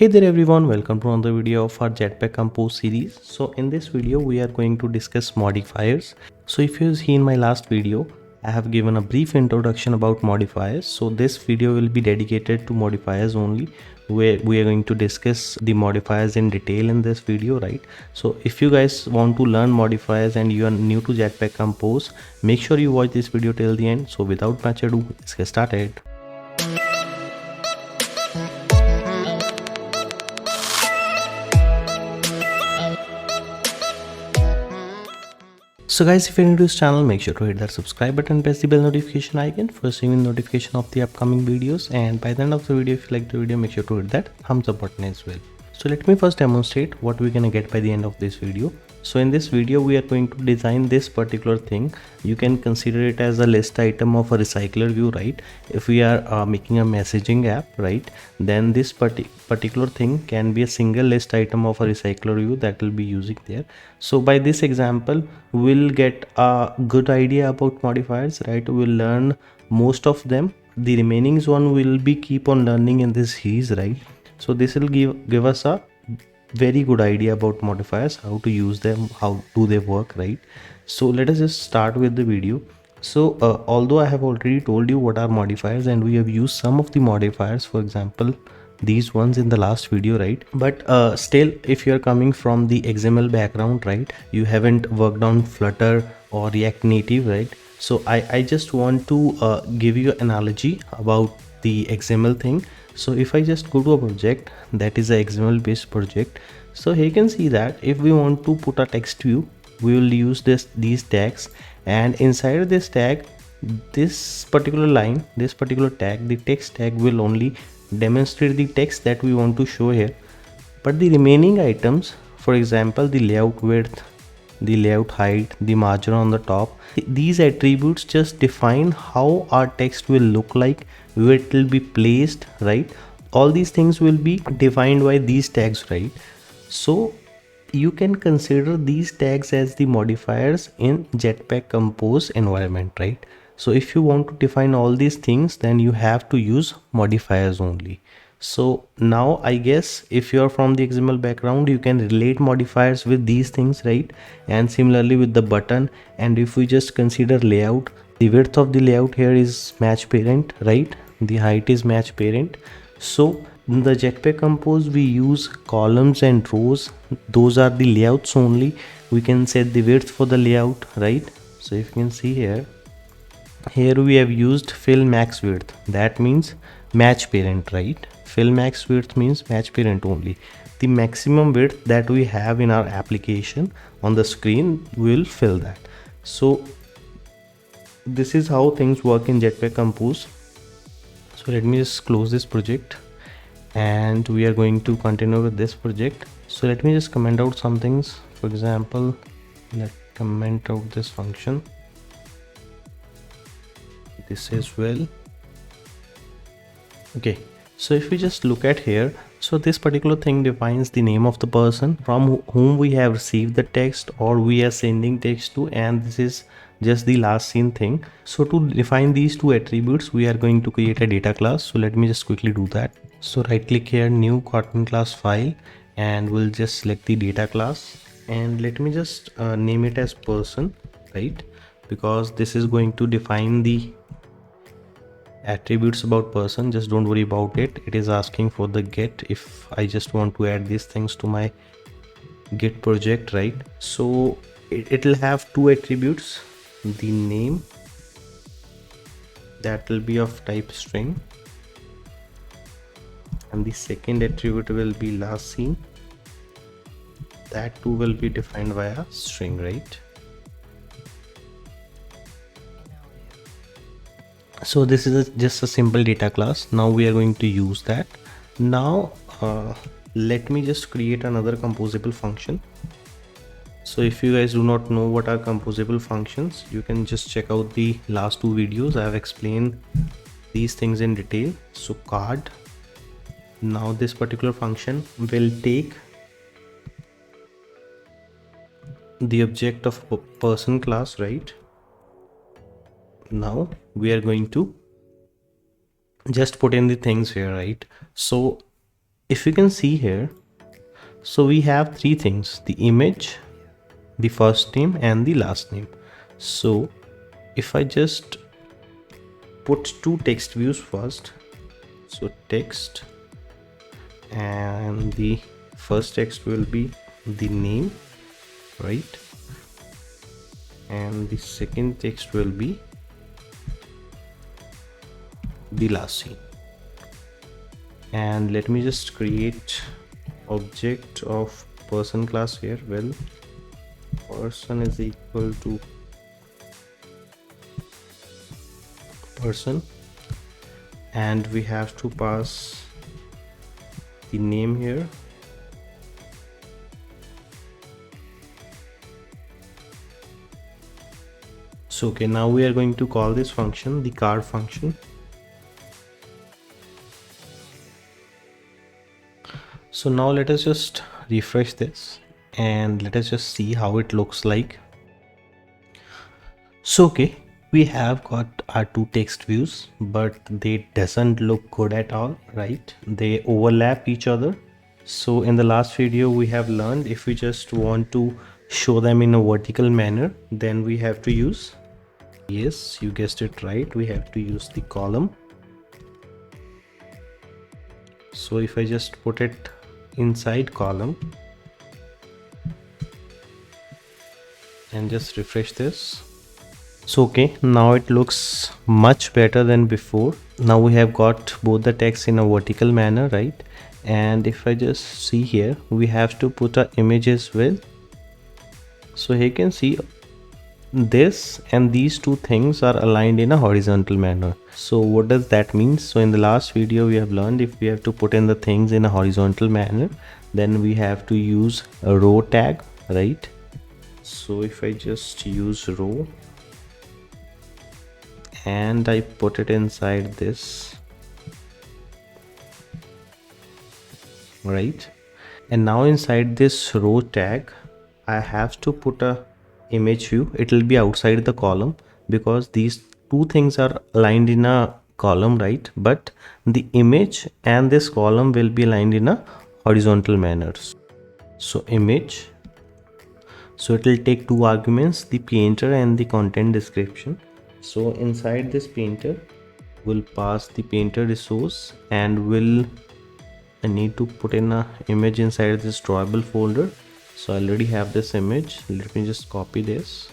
Hey there everyone, welcome to another video of our Jetpack Compose series. So in this video we are going to discuss modifiers. So if you see in my last video, I have given a brief introduction about modifiers. So this video will be dedicated to modifiers only, where we are going to discuss the modifiers in detail in this video, right? So if you guys want to learn modifiers and you are new to Jetpack Compose, make sure you watch this video till the end. So without much ado, let's get started. So guys, if you're new to this channel, make sure to hit that subscribe button, press the bell notification icon for receiving notification of the upcoming videos, and by the end of the video, if you like the video, make sure to hit that thumbs up button as well. So let me first demonstrate what we're gonna get by the end of this video. So in this video we are going to design this particular thing. You can consider it as a list item of a recycler view, right? If we are making a messaging app, right, then this particular thing can be a single list item of a recycler view that will be using there. So by this example we'll get a good idea about modifiers, right? We'll learn most of them. The remaining one will be keep on learning in this series, right? So this will give us a very good idea about modifiers, how to use them, how do they work, right? So let us just start with the video. So although I have already told you what are modifiers and we have used some of the modifiers, for example these ones in the last video, right? But still, if you're coming from the XML background, right, you haven't worked on Flutter or React Native, right? So I just want to give you an analogy about the XML thing. So if I just go to a project that is a XML based project, so here you can see that if we want to put a text view, we will use these tags, and inside this tag, this particular line, this particular tag, the text tag will only demonstrate the text that we want to show here, but the remaining items, for example the layout width, the layout height, the margin on the top, these attributes just define how our text will look like, where it will be placed, right? All these things will be defined by these tags, right? So you can consider these tags as the modifiers in Jetpack Compose environment, right? So if you want to define all these things, then you have to use modifiers only. So now I guess if you're from the XML background, you can relate modifiers with these things, right? And similarly with the button. And if we just consider layout, the width of the layout here is match parent, right? The height is match parent. So in the Jetpack Compose we use columns and rows. Those are the layouts only. We can set the width for the layout, right? So if you can see here we have used fill max width. That means match parent, right? Fill max width means match parent only. The maximum width that we have in our application on the screen, we will fill that. So this is how things work in Jetpack Compose. So let me just close this project and we are going to continue with this project. So let me just comment out some things. For example, let's comment out this function, this as well. Okay, so if we just look at here, so this particular thing defines the name of the person from whom we have received the text or we are sending text to, and this is just the last seen thing. So to define these two attributes, we are going to create a data class. So let me just quickly do that. So right click here, new Kotlin class file, and we'll just select the data class, and let me just name it as person, right? Because this is going to define the attributes about person. Just don't worry about it. It is asking for the get if I just want to add these things to my Git project, right? So it will have two attributes, the name that will be of type string, and the second attribute will be last seen, that too will be defined via string, right? So this is just a simple data class. Now we are going to use that. Now let me just create another composable function. So if you guys do not know what are composable functions, you can just check out the last two videos. I have explained these things in detail. So card, now this particular function will take the object of person class, right? Now we are going to just put in the things here, right? So if you can see here, so we have three things: the image, the first name and the last name. So if I just put two text views first, so text, and the first text will be the name, right, and the second text will be the last scene. And let me just create object of person class here. Well, person is equal to person, and we have to pass the name here. So okay, now we are going to call this function the card function. So now let us just refresh this and let us just see how it looks like. So okay, we have got our two text views, but they doesn't look good at all, right? They overlap each other. So in the last video we have learned, if we just want to show them in a vertical manner, then we have to use, yes, you guessed it right, we have to use the column. So if I just put it inside column and just refresh this, so okay, now it looks much better than before. Now we have got both the text in a vertical manner, right? And if I just see here, we have to put an image as well. So here you can see this and these two things are aligned in a horizontal manner. So what does that mean? So in the last video we have learned, if we have to put in the things in a horizontal manner, then we have to use a row tag, right? So if I just use row and I put it inside this, right, and now inside this row tag I have to put a image view. It will be outside the column because these two things are aligned in a column, right? But the image and this column will be aligned in a horizontal manner. So image, so it will take two arguments, the painter and the content description. So inside this painter we'll pass the painter resource, and I need to put in a image inside this drawable folder. So I already have this image. Let me just copy this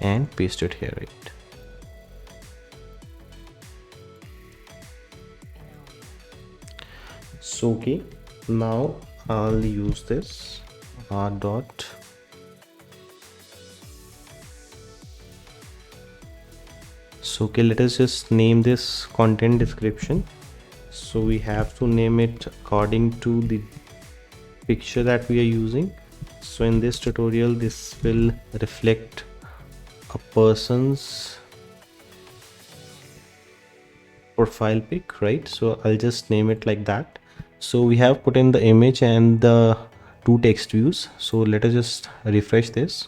and paste it here, right? So okay, now I'll use this r dot so okay, let us just name this content description. So we have to name it according to the picture that we are using. So in this tutorial this will reflect a person's profile pic, right? So I'll just name it like that. So we have put in the image and the two text views. So let us just refresh this.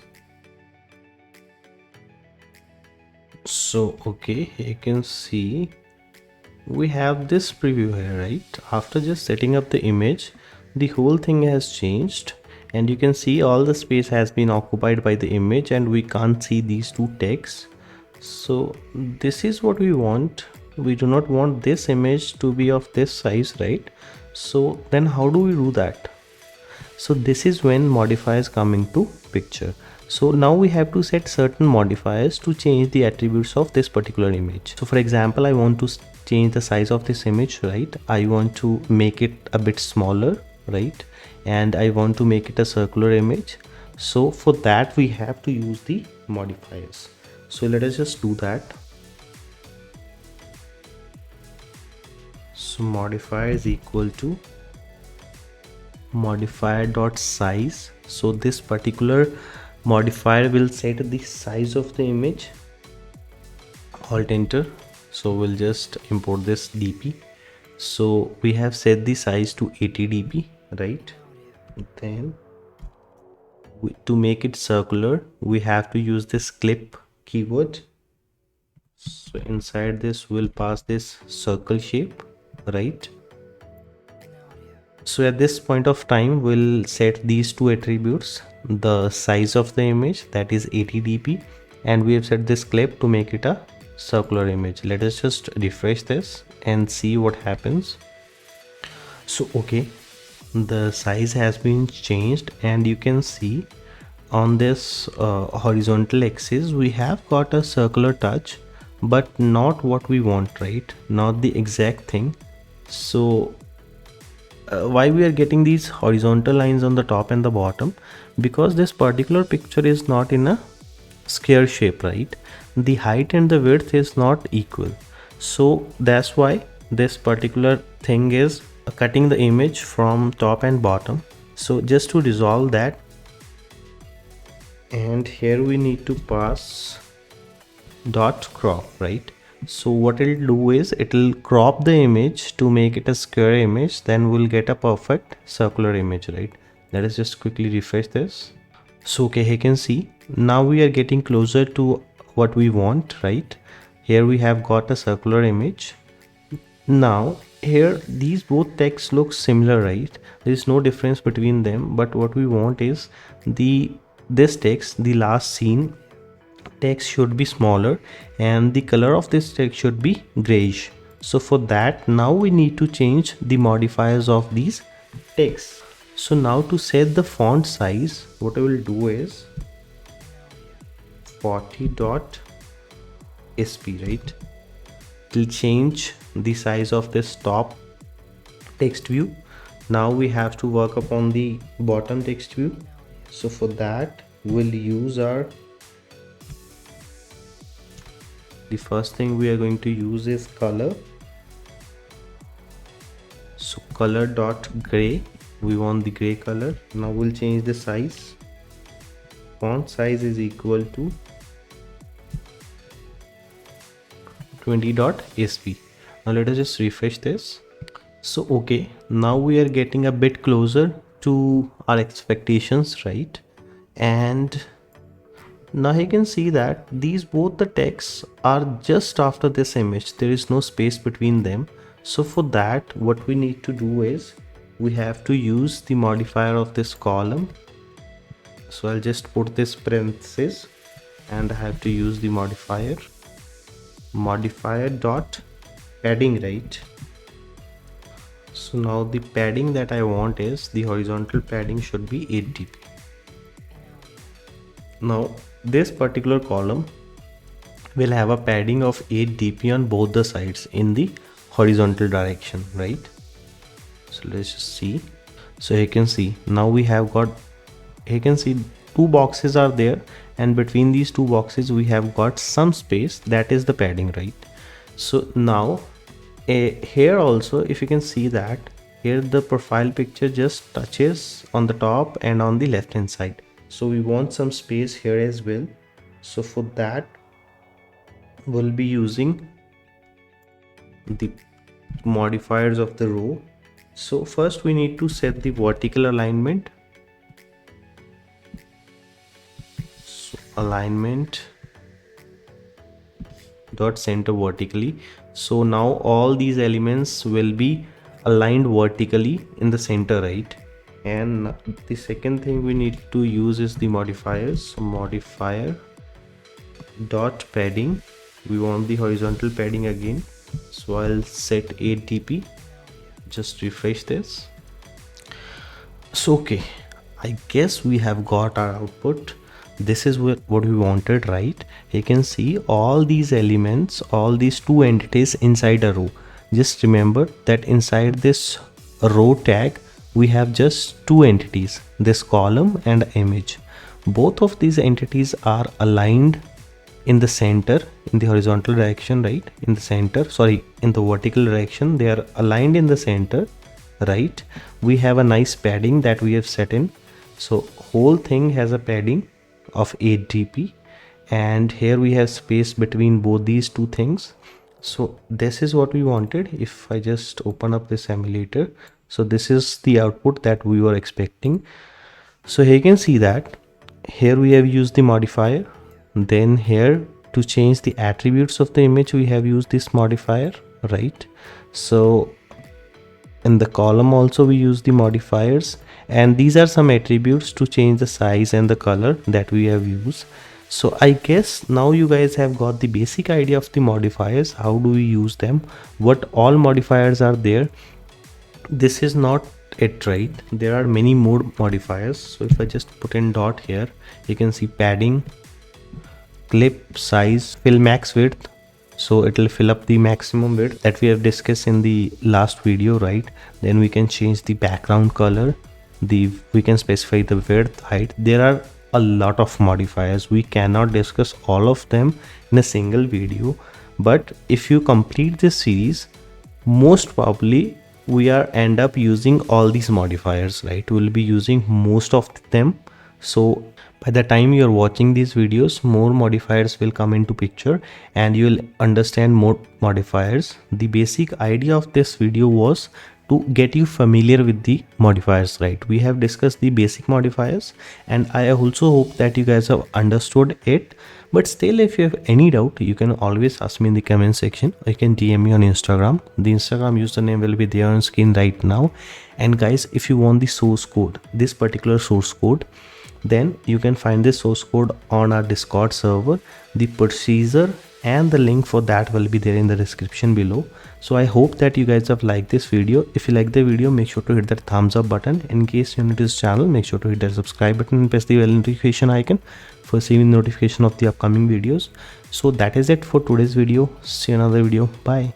So okay, you can see we have this preview here, right? After just setting up the image, the whole thing has changed, and you can see all the space has been occupied by the image and we can't see these two texts. So this is what we want. We do not want this image to be of this size, right? So then how do we do that? So this is when modifiers come into picture. So now we have to set certain modifiers to change the attributes of this particular image. So for example, I want to change the size of this image, right? I want to make it a bit smaller, right? And I want to make it a circular image. So for that we have to use the modifiers. So let us just do that. So modifier is equal to modifier dot size. So this particular modifier will set the size of the image. Alt enter. So we'll just import this dp. So we have set the size to 80 dp, right? Then to make it circular we have to use this clip keyword. So inside this we'll pass this circle shape, right? So at this point of time, we'll set these two attributes, the size of the image, that is 80 dp, and we have set this clip to make it a circular image. Let us just refresh this and see what happens. So okay, the size has been changed, and you can see on this horizontal axis we have got a circular touch, but not what we want, right? Not the exact thing. So why we are getting these horizontal lines on the top and the bottom? Because this particular picture is not in a square shape, right? The height and the width is not equal, so that's why this particular thing is cutting the image from top and bottom. So just to resolve that, and here we need to pass dot crop, right? So what it'll do is it'll crop the image to make it a square image, then we'll get a perfect circular image, right? Let us just quickly refresh this. So okay, you can see now we are getting closer to what we want, right? Here we have got a circular image. Now here these both texts look similar, right? There is no difference between them, but what we want is this text, the last scene text, should be smaller, and the color of this text should be grayish. So for that, now we need to change the modifiers of these texts. So now to set the font size, what I will do is 40.sp, right? It will change the size of this top text view. Now we have to work upon the bottom text view. So for that, we'll use the first thing we are going to use is color. So color dot gray, we want the gray color. Now we'll change the size. Font size is equal to 20.sp. Now let us just refresh this. So okay, now we are getting a bit closer to our expectations, right? And now you can see that these both the texts are just after this image. There is no space between them. So for that, what we need to do is we have to use the modifier of this column. So I'll just put this parenthesis, and I have to use the modifier dot padding, right? So now the padding that I want is the horizontal padding should be 8 dp. Now this particular column will have a padding of 8 dp on both the sides in the horizontal direction, right? So let's just see. So you can see now we have got, you can see two boxes are there, and between these two boxes we have got some space, that is the padding, right? So now here also, if you can see that here the profile picture just touches on the top and on the left hand side. So we want some space here as well. So for that, we'll be using the modifiers of the row. So first we need to set the vertical alignment. So alignment dot center vertically. So now all these elements will be aligned vertically in the center, right? And the second thing we need to use is the modifiers. So modifier dot padding, we want the horizontal padding again. So I'll set 8 dp. Just refresh this. So okay, I guess we have got our output. This is what we wanted, right? You can see all these elements, all these two entities inside a row. Just remember that inside this row tag we have just two entities, this column and image. Both of these entities are aligned in the center, in the horizontal direction, right? In the center, sorry, in the vertical direction, they are aligned in the center, right? We have a nice padding that we have set in. So whole thing has a padding of 8 dp, and here we have space between both these two things. So this is what we wanted. If I just open up this emulator, so this is the output that we were expecting. So here you can see that here we have used the modifier, then here to change the attributes of the image we have used this modifier, right? So In the column also we use the modifiers, and these are some attributes to change the size and the color that we have used. So I guess now you guys have got the basic idea of the modifiers, how do we use them, what all modifiers are there. This is not it, right? There are many more modifiers. So if I just put in dot here, you can see padding, clip size, fill max width, so it will fill up the maximum width that we have discussed in the last video, right? Then we can change the background color, we can specify the width, height. There are a lot of modifiers, we cannot discuss all of them in a single video, but if you complete this series, most probably we are end up using all these modifiers, right? We'll be using most of them. So by the time you're watching these videos, more modifiers will come into picture and you will understand more modifiers. The basic idea of this video was to get you familiar with the modifiers, right? We have discussed the basic modifiers, and I also hope that you guys have understood it. But still, if you have any doubt, you can always ask me in the comment section, or you can DM me on Instagram. The Instagram username will be there on screen right now. And guys, if you want the source code, this particular source code, then you can find this source code on our Discord server. The procedure and the link for that will be there in the description below. So I hope that you guys have liked this video. If you like the video, make sure to hit that thumbs up button. In case you're new to this channel, make sure to hit that subscribe button and press the bell notification icon for receiving notification of the upcoming videos. So that is it for today's video. See you in another video. Bye.